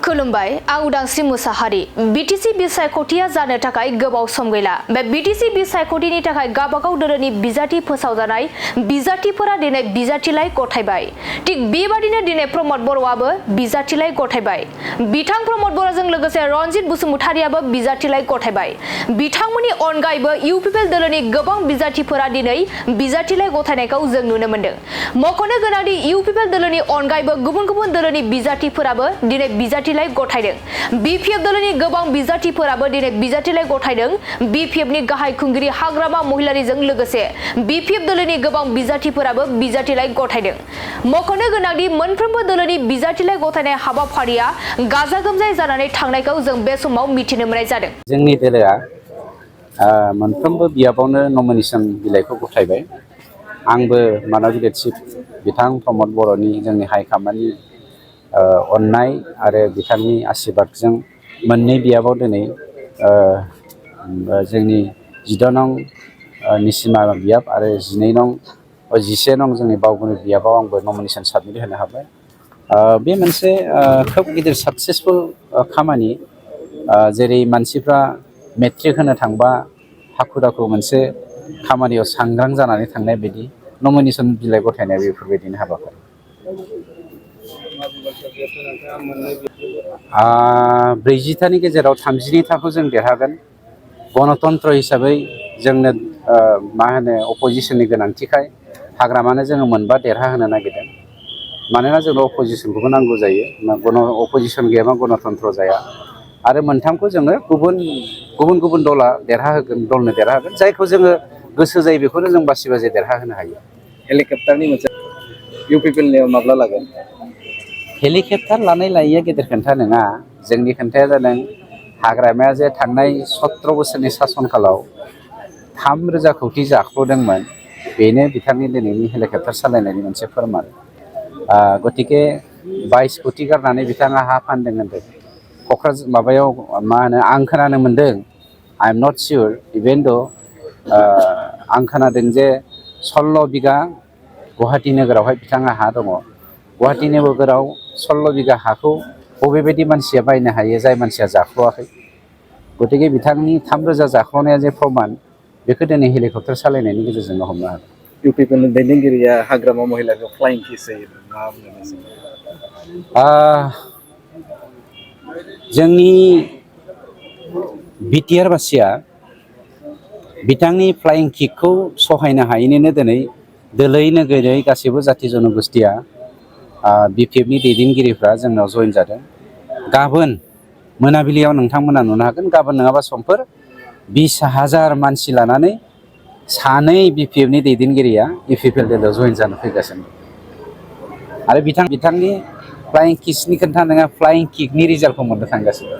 खुलुमबाय आं उदांस्रि मुसाहारि बीटीसी बिसायख'थिया जानो थाखाय गोबाव सम गैला बे बीटीसी बिसायख'थिनि थाखाय गाबागाव दोरोनि बिजाथि फोसावजानाय बिजाथिफोरा दिनै बिजाथिलाइ गथायबाय थिग बेबादिनो दिनै प्रमद बर'आबो बिजाथिलाइ गथायबाय बिथां प्रमद बर'जों लोगोसे रनजित बसुमतारियाबो बिजाथिलाइ गथायबाय बिथांमोननि अनगायैबो इउपिपिएल दोलोनि गोबां बिजाथिफोरा दिनै बिजाथिलाइ गथायनायखौ जों नुनो मोन्दों मख'नो गोनांदि इउपिपिएल दोलोनि अनगायैबो गुबुन गुबुन दोलोनि बिजाथिफोराबो दिनै बिजाथिलाइ गथायदों बीपीएफ दोलोनि गोबां बिजाथिफोराबो दिनै बिजाथिलाइ गथायदों बीपीएफनि गाहाय खुंगिरि हाग्रामा महिलारिजों लोगोसे बीपीएफ दोलोनि गोबां बिजाथिफोराबो बिजाथिलाइ गथायदों मख'नो गोनांदि मोनफ्रोमबो दोलोनि बिजाथिलाइ गथायनाय हाबाफारिया गाजा गोमजायै जानानै थांनायखौ जों बे समाव मिथिनो मोननाय जादों। जोंनि दोलोआ मोनफ्रोमबो बियाबावनो नमिनेशन बिलाइखौ गथायबाय आंबो मानाव गिदिर चिफ बिथां प्रमद बर'नि जोंनि हाइकमान्डनि अननाय आरो बिथांनि आशीर्बादजों मोननै बियाबाव दिनै जोंनि 14 नं निसिमा बियाब आरो 11 नं जोंनि बावगुनि बियाबाव आंबो नमिनेशन साबमिट होनो हाबाय बे मोनसे खोब गिदिर साक्सेसफुल खामानि जेरै मानसिफ्रा मेट्रिक होनो थांबा हाखु दाखु मोनसे खामानियाव सांग्रां जानानै थांनाय बायदि नमिनेशन बिलाइ गथायनाय बेफोरबायदिनो हाबाफारि 40थानि गेजेराव 32थाखौ जों देरहागोन गणतन्त्र हिसाबै जोंनो मा होनो अपोजिशननि गोनांथिखाय हाग्रामानो जोङो मोनबा देरहाहोनो नागिरदों मानोना जोंनो अपोजिशनखौबो नांगौ जायो अपोजिशन गैयाबा गणतन्त्र जाया आरो मोनथामखौ जोङो गुबुन दला दलनो देरहाहोगोन जायखौ जोङो गोसो जायो बेखौनो जों बासि देरहाहोनो हायो। हेलिकप्टारनि मोनसे इउपिपिएलनियाव माब्ला लागोन? हेलिकप्टार लानाय लायैया गेदेर खोथा नङा जोंनि खोथाया जादों हाग्रामाया जे थांनाय 17 बोसोरनि सासनकालाव 3,000 कोटी जाख्ल'दोंमोन बेनो बिथांनि दिनैनि हेलिकप्टार सालायनायनि मोनसे फोरमान गतिके 22 कोटी गारनानै बिथाङा हा फानदों होनदों क'क्राझार माबायाव मा होनो आं खोनानो मोन्दों I am not sure even the आं खोनादों जे 16 बिगा गुवाहाटी नोगोरावहाय बिथाङा हा दङ गुवाहाटी नोगोराव 16 बिगा हाखौ बबेबायदि मानसिया बायनो हायो जाय मानसिया जाख्ल'आखै गतिके बिथांनि 3,000 जाख्ल'नाया जे प्रमान बेखौ दिनै हेलिकप्टार सालायनायनि गेजेरजोंनो हमनो हागोन। इउपिपिएलनि दैदेनगिरिया हाग्रामा महिलारिखौ फ्लाइं किस होयो मा बुंनो जोंनि बिटिआर बासिया बिथांनि फ्लाइं किकखौ सहायनो हायैनिनो दिनै दोलै नोगोरै गासैबो जाथि जनगोष्ठिया बीपीएफनि दैदेनगिरिफ्रा जोंनाव जइन जादों गाबोन मोनाबिलियाव नोंथांमोना नुनो हागोन गाबोन नङाबा समफोर 20,000 मानसि लानानै सानै बीपीएफनि दैदेनगिरिया इउपिपिएल दोलोआव जइन जानो फैगासिनो आरो बिथांनि फ्लाइं किसनि खोथा नङा फ्लाइं किकनि रिजाल्टखौ मोननो थांगासिनो।